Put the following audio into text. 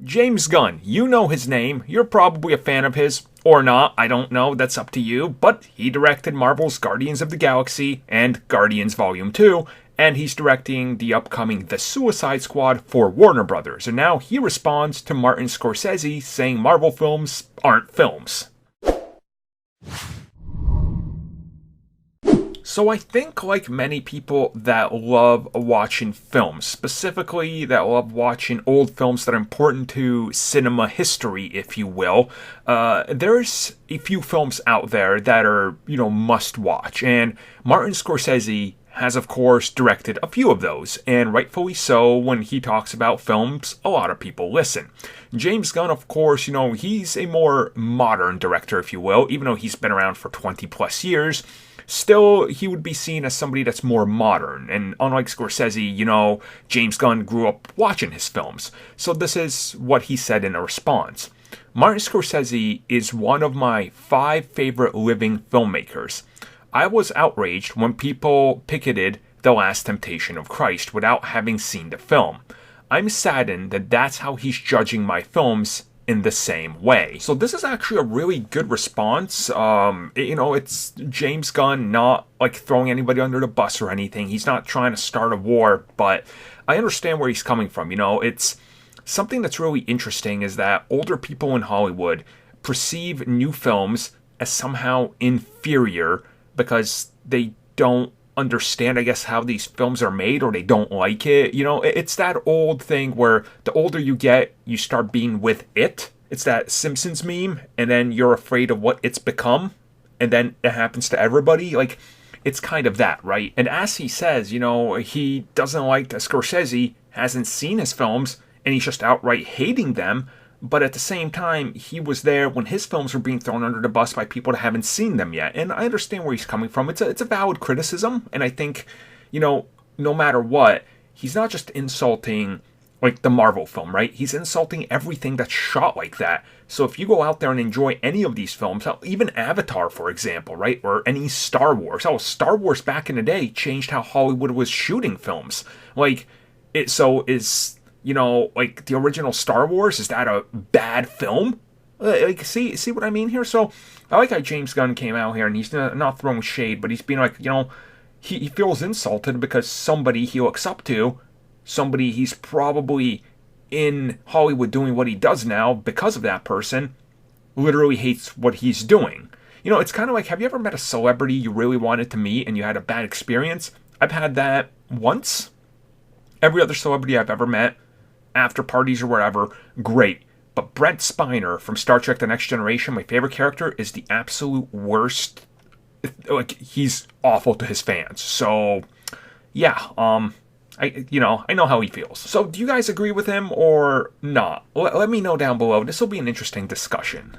James Gunn, you know his name, you're probably a fan of his, or not, I don't know, that's up to you, but he directed Marvel's Guardians of the Galaxy and Guardians Volume 2, and he's directing the upcoming The Suicide Squad for Warner Brothers, and now he responds to Martin Scorsese saying Marvel films aren't films. So I think, like many people that love watching films, specifically that love watching old films that are important to cinema history, if you will, there's a few films out there that are, must watch. And Martin Scorsese has, of course, directed a few of those, and rightfully so. When he talks about films, a lot of people listen. James Gunn, of course, he's a more modern director, if you will, even though he's been around for 20 plus years. Still, he would be seen as somebody that's more modern, and unlike Scorsese, James Gunn grew up watching his films. So this is what he said in a response. Martin Scorsese is one of my 5 favorite living filmmakers. I was outraged when people picketed The Last Temptation of Christ without having seen the film. I'm saddened that that's how he's judging my films in the same way. So this is actually a really good response. It's James Gunn not like throwing anybody under the bus or anything. He's not trying to start a war, but I understand where he's coming from. It's something that's really interesting is that older people in Hollywood perceive new films as somehow inferior because they don't understand, I guess, how these films are made, or they don't like it. It's that old thing where the older you get, you start being with it. It's that Simpsons meme, and then you're afraid of what it's become, and then it happens to everybody. Like, it's kind of that, right? And as he says, he doesn't like that Scorsese hasn't seen his films, and he's just outright hating them. But at the same time, he was there when his films were being thrown under the bus by people that haven't seen them yet. And I understand where he's coming from. It's a valid criticism. And I think, no matter what, he's not just insulting, like, the Marvel film, right? He's insulting everything that's shot like that. So if you go out there and enjoy any of these films, even Avatar, for example, right? Or any Star Wars. Star Wars back in the day changed how Hollywood was shooting films. Like, like the original Star Wars, is that a bad film? Like, see what I mean here? So I like how James Gunn came out here and he's not throwing shade, but he's being like, he feels insulted because somebody he looks up to, somebody he's probably in Hollywood doing what he does now because of that person, literally hates what he's doing. It's kind of like, have you ever met a celebrity you really wanted to meet and you had a bad experience? I've had that once. Every other celebrity I've ever met, after parties or whatever, great. But Brent Spiner from Star Trek The Next Generation, my favorite character, is the absolute worst. Like, he's awful to his fans. So, yeah, I know how he feels. So, do you guys agree with him or not? Let me know down below. This will be an interesting discussion.